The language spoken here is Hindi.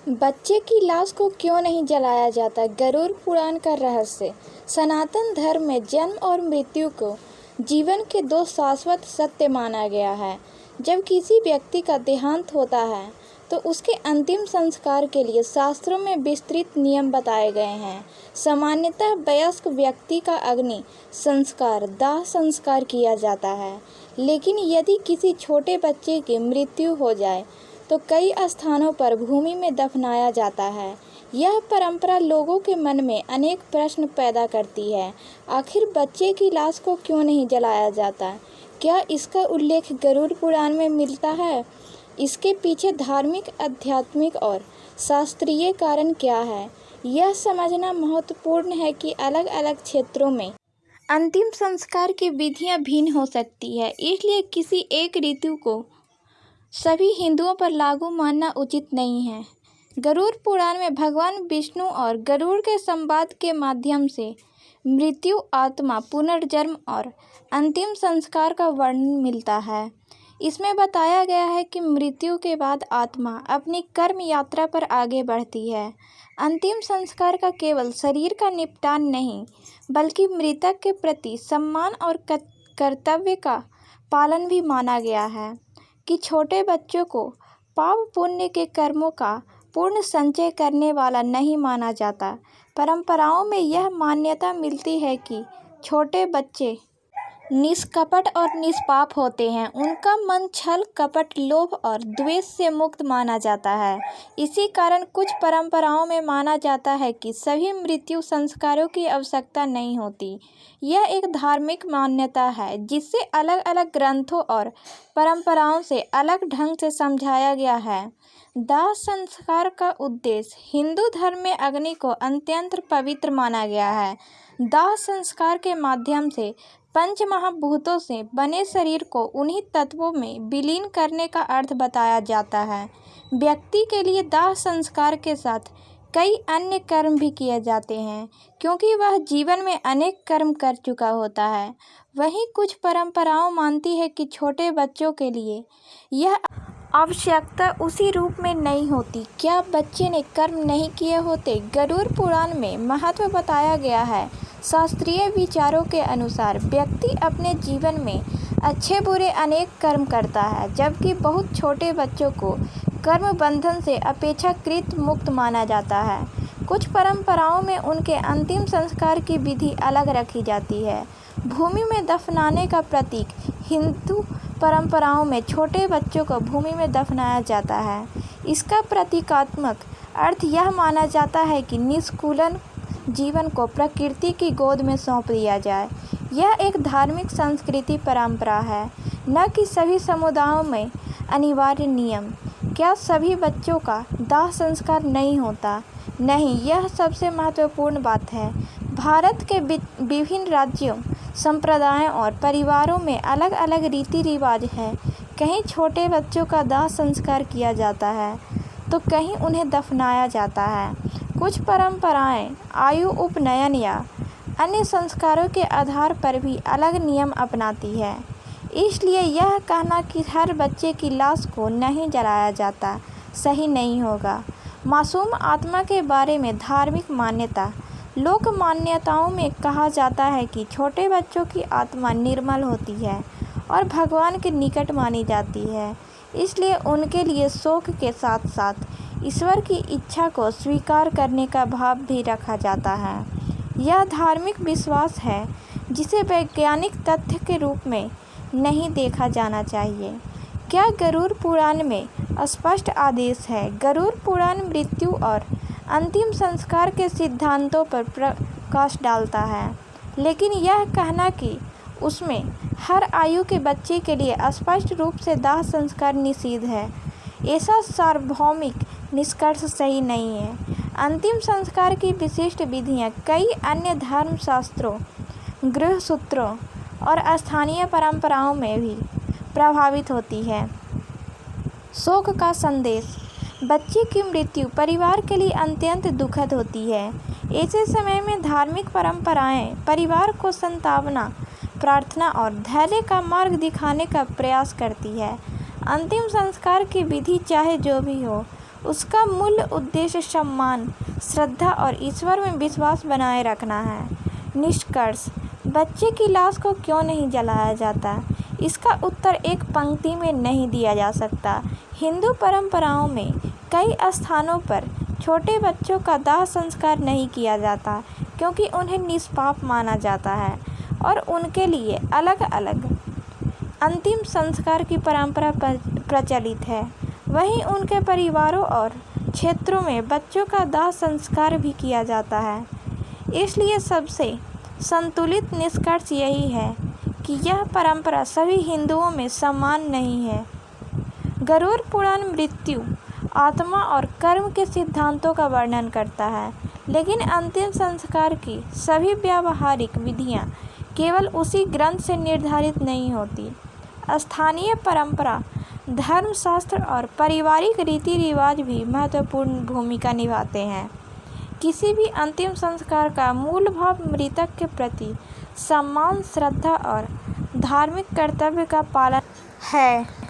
बच्चे की लाश को क्यों नहीं जलाया जाता? गरुड़ पुराण का रहस्य। सनातन धर्म में जन्म और मृत्यु को जीवन के दो शाश्वत सत्य माना गया है। जब किसी व्यक्ति का देहांत होता है तो उसके अंतिम संस्कार के लिए शास्त्रों में विस्तृत नियम बताए गए हैं। सामान्यतः वयस्क व्यक्ति का अग्नि संस्कार, दाह संस्कार किया जाता है, लेकिन यदि किसी छोटे बच्चे की मृत्यु हो जाए तो कई स्थानों पर भूमि में दफनाया जाता है। यह परंपरा लोगों के मन में अनेक प्रश्न पैदा करती है। आखिर बच्चे की लाश को क्यों नहीं जलाया जाता? क्या इसका उल्लेख गरुड़ पुराण में मिलता है? इसके पीछे धार्मिक, आध्यात्मिक और शास्त्रीय कारण क्या है? यह समझना महत्वपूर्ण है कि अलग अलग क्षेत्रों में अंतिम संस्कार की विधियां भिन्न हो सकती है, इसलिए किसी एक रीति को सभी हिंदुओं पर लागू मानना उचित नहीं है। गरुड़ पुराण में भगवान विष्णु और गरुड़ के संवाद के माध्यम से मृत्यु, आत्मा, पुनर्जन्म और अंतिम संस्कार का वर्णन मिलता है। इसमें बताया गया है कि मृत्यु के बाद आत्मा अपनी कर्म यात्रा पर आगे बढ़ती है। अंतिम संस्कार का केवल शरीर का निपटान नहीं, बल्कि मृतक के प्रति सम्मान और कर्तव्य का पालन भी माना गया है कि छोटे बच्चों को पाप पुण्य के कर्मों का पूर्ण संचय करने वाला नहीं माना जाता। परंपराओं में यह मान्यता मिलती है कि छोटे बच्चे निष्कपट और निष्पाप होते हैं। उनका मन छल, कपट, लोभ और द्वेष से मुक्त माना जाता है। इसी कारण कुछ परंपराओं में माना जाता है कि सभी मृत्यु संस्कारों की आवश्यकता नहीं होती। यह एक धार्मिक मान्यता है जिसे अलग अलग ग्रंथों और परंपराओं से अलग ढंग से समझाया गया है। दाह संस्कार का उद्देश्य। हिंदू धर्म में अग्नि को अत्यंत पवित्र माना गया है। दाह संस्कार के माध्यम से पंच महाभूतों से बने शरीर को उन्हीं तत्वों में विलीन करने का अर्थ बताया जाता है। व्यक्ति के लिए दाह संस्कार के साथ कई अन्य कर्म भी किए जाते हैं, क्योंकि वह जीवन में अनेक कर्म कर चुका होता है। वहीं कुछ परंपराओं मानती है कि छोटे बच्चों के लिए यह आवश्यकता उसी रूप में नहीं होती। क्या बच्चे ने कर्म नहीं किए होते? गरुड़ पुराण में महत्व बताया गया है। शास्त्रीय विचारों के अनुसार व्यक्ति अपने जीवन में अच्छे बुरे अनेक कर्म करता है, जबकि बहुत छोटे बच्चों को कर्म बंधन से अपेक्षाकृत मुक्त माना जाता है। कुछ परंपराओं में उनके अंतिम संस्कार की विधि अलग रखी जाती है। भूमि में दफनाने का प्रतीक। हिंदू परंपराओं में छोटे बच्चों को भूमि में दफनाया जाता है। इसका प्रतीकात्मक अर्थ यह माना जाता है कि निष्कुलन जीवन को प्रकृति की गोद में सौंप दिया जाए। यह एक धार्मिक संस्कृति परंपरा है, न कि सभी समुदायों में अनिवार्य नियम। क्या सभी बच्चों का दाह संस्कार नहीं होता? नहीं, यह सबसे महत्वपूर्ण बात है। भारत के विभिन्न राज्यों, संप्रदायों और परिवारों में अलग अलग रीति रिवाज हैं। कहीं छोटे बच्चों का दाह संस्कार किया जाता है तो कहीं उन्हें दफनाया जाता है। कुछ परंपराएं आयु, उपनयन या अन्य संस्कारों के आधार पर भी अलग नियम अपनाती है। इसलिए यह कहना कि हर बच्चे की लाश को नहीं जलाया जाता सही नहीं होगा। मासूम आत्मा के बारे में धार्मिक मान्यता। लोक मान्यताओं में कहा जाता है कि छोटे बच्चों की आत्मा निर्मल होती है और भगवान के निकट मानी जाती है, इसलिए उनके लिए शोक के साथ साथ ईश्वर की इच्छा को स्वीकार करने का भाव भी रखा जाता है। यह धार्मिक विश्वास है जिसे वैज्ञानिक तथ्य के रूप में नहीं देखा जाना चाहिए। क्या गरुड़ पुराण में स्पष्ट आदेश है? गरुड़ पुराण मृत्यु और अंतिम संस्कार के सिद्धांतों पर प्रकाश डालता है, लेकिन यह कहना कि उसमें हर आयु के बच्चे के लिए स्पष्ट रूप से दाह संस्कार निषिद्ध है, ऐसा सार्वभौमिक निष्कर्ष सही नहीं है। अंतिम संस्कार की विशिष्ट विधियां कई अन्य धर्मशास्त्रों, गृहसूत्रों और स्थानीय परंपराओं में भी प्रभावित होती है। शोक का संदेश। बच्चे की मृत्यु परिवार के लिए अत्यंत दुखद होती है। ऐसे समय में धार्मिक परंपराएं परिवार को सांत्वना, प्रार्थना और धैर्य का मार्ग दिखाने का प्रयास करती है। अंतिम संस्कार की विधि चाहे जो भी हो, उसका मूल उद्देश्य सम्मान, श्रद्धा और ईश्वर में विश्वास बनाए रखना है। निष्कर्ष: बच्चे की लाश को क्यों नहीं जलाया जाता? इसका उत्तर एक पंक्ति में नहीं दिया जा सकता। हिंदू परंपराओं में कई स्थानों पर छोटे बच्चों का दाह संस्कार नहीं किया जाता क्योंकि उन्हें निष्पाप माना जाता है और उनके लिए अलग अलग अंतिम संस्कार की परंपरा प्रचलित है। वहीं उनके परिवारों और क्षेत्रों में बच्चों का दाह संस्कार भी किया जाता है। इसलिए सबसे संतुलित निष्कर्ष यही है कि यह परंपरा सभी हिंदुओं में समान नहीं है। गरुड़ पुराण मृत्यु, आत्मा और कर्म के सिद्धांतों का वर्णन करता है, लेकिन अंतिम संस्कार की सभी व्यावहारिक विधियां केवल उसी ग्रंथ से निर्धारित नहीं होती। स्थानीय परंपरा, धर्मशास्त्र और पारिवारिक रीति रिवाज भी महत्वपूर्ण भूमिका निभाते हैं। किसी भी अंतिम संस्कार का मूल भाव मृतक के प्रति सम्मान, श्रद्धा और धार्मिक कर्तव्य का पालन है।